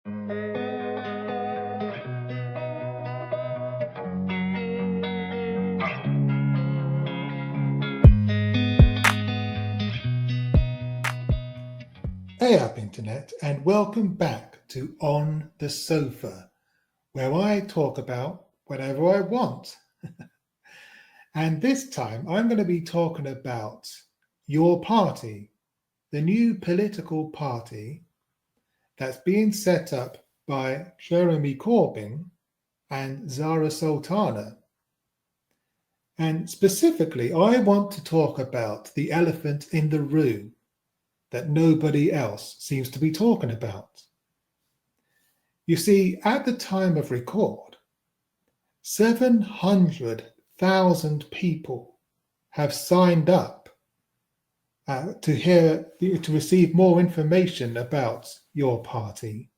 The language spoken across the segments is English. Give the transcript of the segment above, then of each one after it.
Hey up Internet, and welcome back to On the Sofa, where I talk about whatever I want. And this time I'm going to be talking about your party, the new political party that's being set up by Jeremy Corbyn and Zara Sultana. And specifically, I want to talk about the elephant in the room that nobody else seems to be talking about. You see, at the time of record, 700,000 people have signed up to receive more information about your party.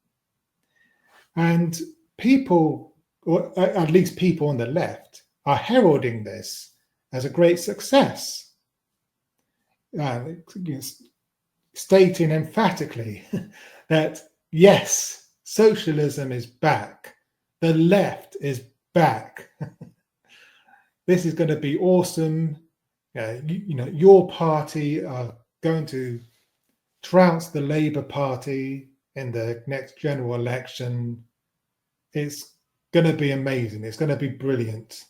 And people, or at least people on the left, are heralding this as a great success, stating emphatically that yes, socialism is back, the left is back. This is going to be awesome. Your party are going to trounce the Labour Party in the next general election. It's going to be amazing. It's going to be brilliant.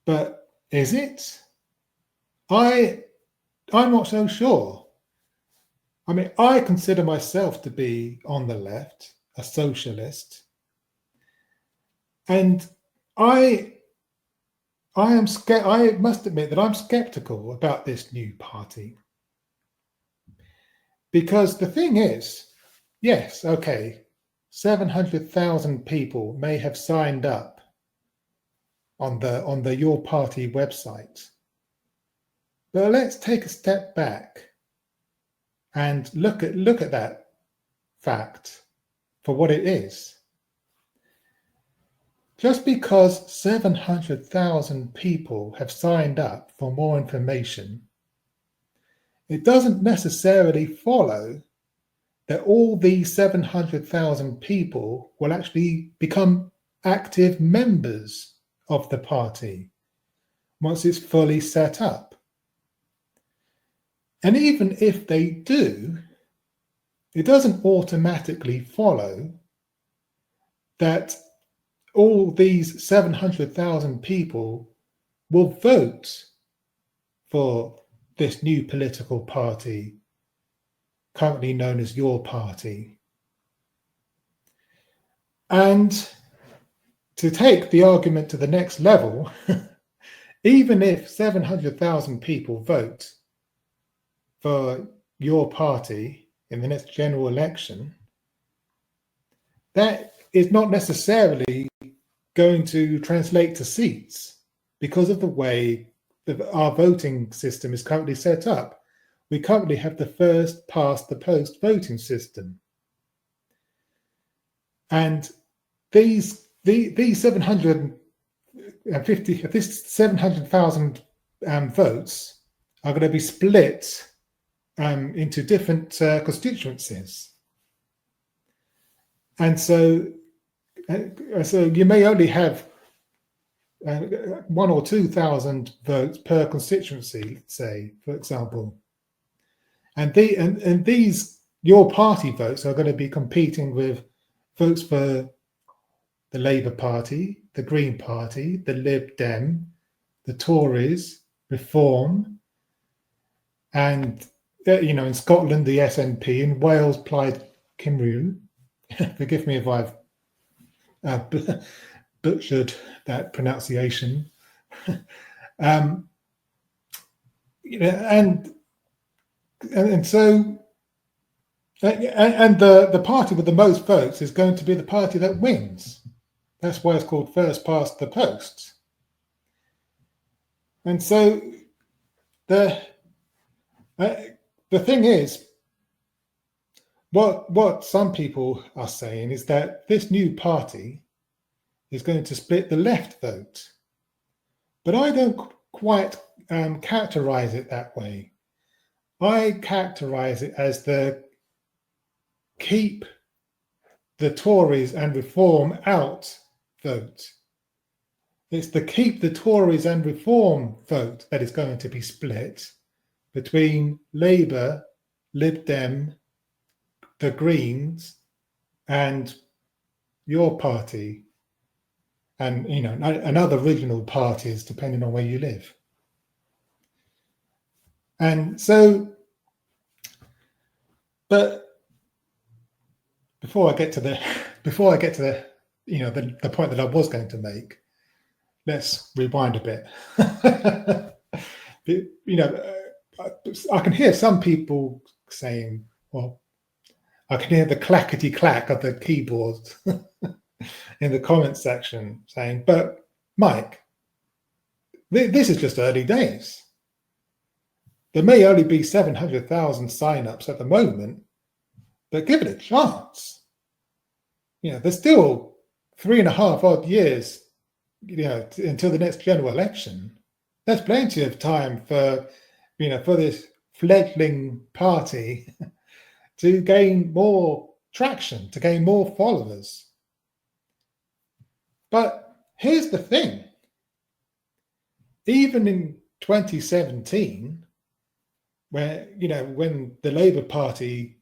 But is it? I'm not so sure. I mean, I consider myself to be on the left, a socialist. And I must admit that I'm skeptical about this new party. Because the thing is, yes, okay, 700,000 people may have signed up on the Your Party website. But let's take a step back and look at that fact for what it is. Just because 700,000 people have signed up for more information, it doesn't necessarily follow that all these 700,000 people will actually become active members of the party once it's fully set up. And even if they do, it doesn't automatically follow that all these 700,000 people will vote for this new political party, currently known as Your Party. And to take the argument to the next level, even if 700,000 people vote for Your Party in the next general election, that is not necessarily going to translate to seats because of the way that our voting system is currently set up. We currently have the first past the post voting system. And these 700,000 votes are going to be split into different constituencies. And so you may only have 1,000 or 2,000 votes per constituency, say, for example. And these Your Party votes are going to be competing with votes for the Labour Party, the Green Party, the Lib Dem, the Tories, Reform, and in Scotland the SNP, in Wales Plaid Cymru. Forgive me if I've butchered that pronunciation. And so the party with the most votes is going to be the party that wins. That's why it's called first past the post. And so the thing is, what some people are saying is that this new party is going to split the left vote. But I don't quite characterize it that way. I characterize it as the keep the Tories and Reform out vote. It's the keep the Tories and Reform vote that is going to be split between Labour, Lib Dem, the Greens, and your party, and and other regional parties, depending on where you live. And so, but before I get to the the point that I was going to make, let's rewind a bit. I can hear some people saying, well, I can hear the clackety clack of the keyboard in the comments section saying, but Mike, this is just early days. There may only be 700,000 sign-ups at the moment, but give it a chance. There's still 3.5 odd years, until the next general election. There's plenty of time for this fledgling party to gain more traction, to gain more followers. But here's the thing. Even in 2017, where, when the Labour Party,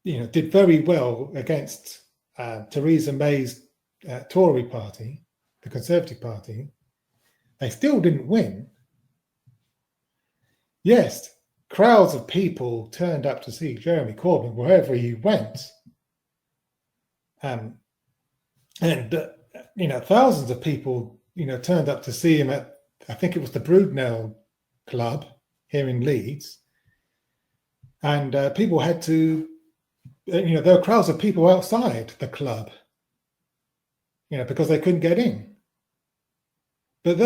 did very well against Theresa May's Tory party, the Conservative Party, they still didn't win. Yes, crowds of people turned up to see Jeremy Corbyn wherever he went. And thousands of people, turned up to see him at, I think it was the Broodnell Club here in Leeds. And people had to, there were crowds of people outside the club, because they couldn't get in. But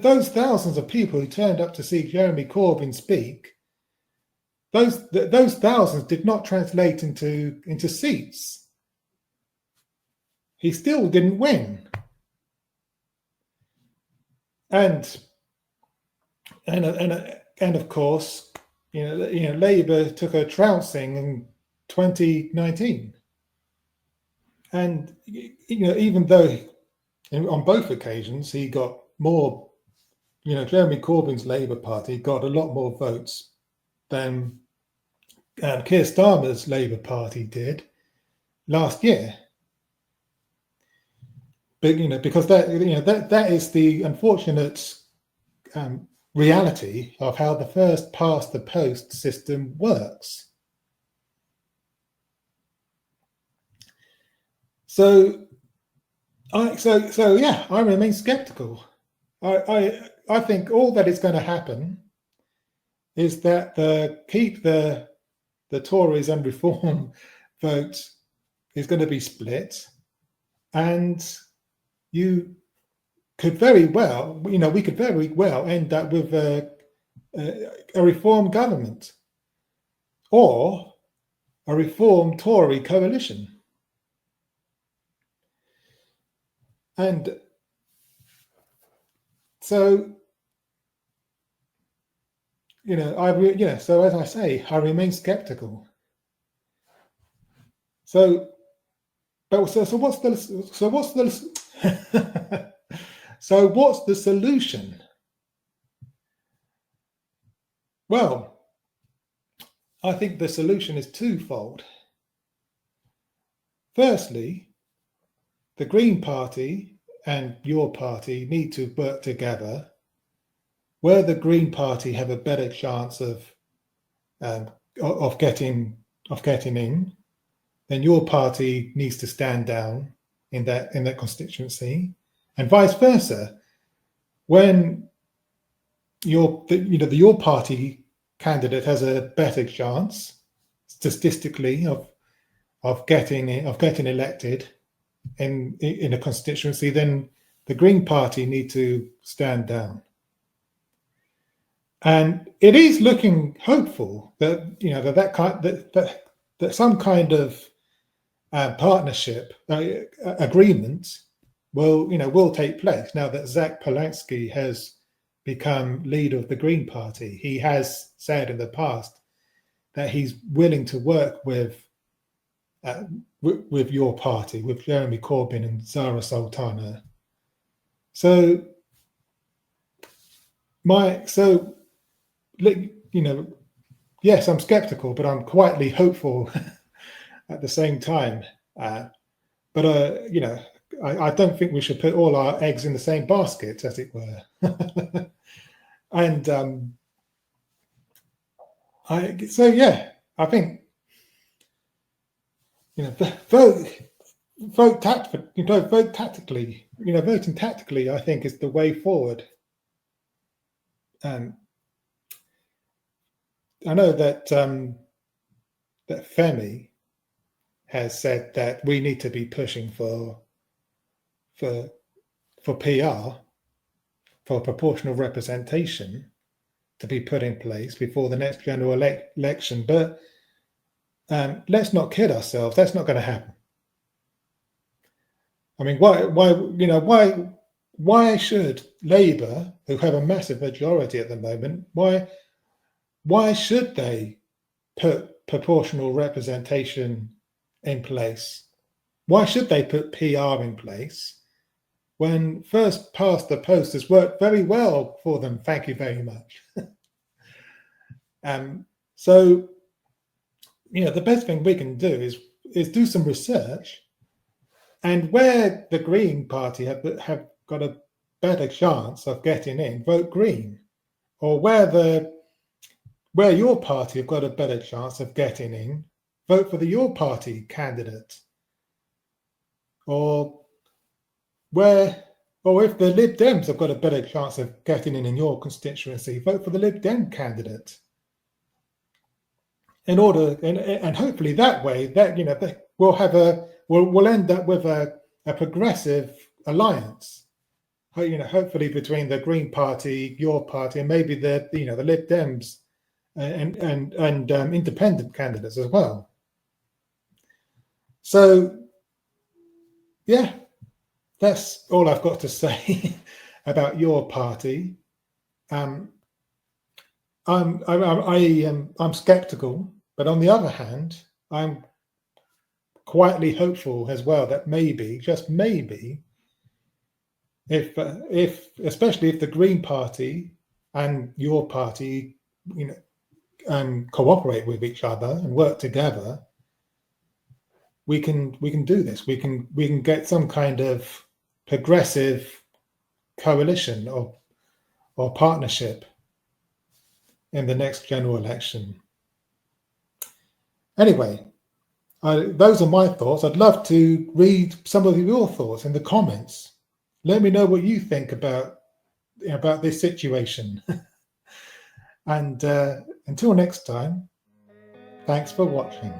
those thousands of people who turned up to see Jeremy Corbyn speak, those thousands did not translate into seats. He still didn't win. And of course, Labour took a trouncing in 2019. And even though on both occasions he got more, Jeremy Corbyn's Labour Party got a lot more votes than Keir Starmer's Labour Party did last year. But because that is the unfortunate reality of how the first past the post system works. So I remain skeptical. I think all that is going to happen is that keep the Tories and Reform vote is going to be split, and you could very well, we could very well end up with a Reform government or a Reform Tory coalition. And so, so as I say, I remain skeptical. So what's the solution? Well, I think the solution is twofold. Firstly, the Green Party and your party need to work together. Where the Green Party have a better chance of getting in, then your party needs to stand down in that constituency, and vice versa. When your party candidate has a better chance statistically of getting elected in a constituency, then the Green Party need to stand down. And it is looking hopeful that that some kind of partnership agreement will take place now that Zach Polanski has become leader of the Green Party. He has said in the past that he's willing to work with your party, with Jeremy Corbyn and Zara Sultana. So yes, I'm skeptical, but I'm quietly hopeful at the same time. But I don't think we should put all our eggs in the same basket, as it were. And I think vote tactically. Voting tactically, I think, is the way forward. I know that that Femi has said that we need to be pushing for PR, for proportional representation to be put in place before the next general election. But let's not kid ourselves. That's not going to happen. I mean, why should Labour, who have a massive majority at the moment, why should they put proportional representation in place? Why should they put PR in place when first past the post has worked very well for them? Thank you very much. So, the best thing we can do is do some research, and where the Green Party have got a better chance of getting in, vote Green, or where your party have got a better chance of getting in, vote for your party candidate. Or if the Lib Dems have got a better chance of getting in your constituency, vote for the Lib Dem candidate. In order, and hopefully that way, that we'll end up with a progressive alliance. Hopefully between the Green Party, your party, and maybe the Lib Dems and independent candidates as well. So, yeah, that's all I've got to say about your party. I'm skeptical, but on the other hand, I'm quietly hopeful as well that maybe, just maybe, especially if the Green Party and your party, cooperate with each other and work together, we can do this. We can get some kind of progressive coalition or partnership in the next general election. Anyway, those are my thoughts. I'd love to read some of your thoughts in the comments. Let me know what you think about this situation. And until next time, thanks for watching.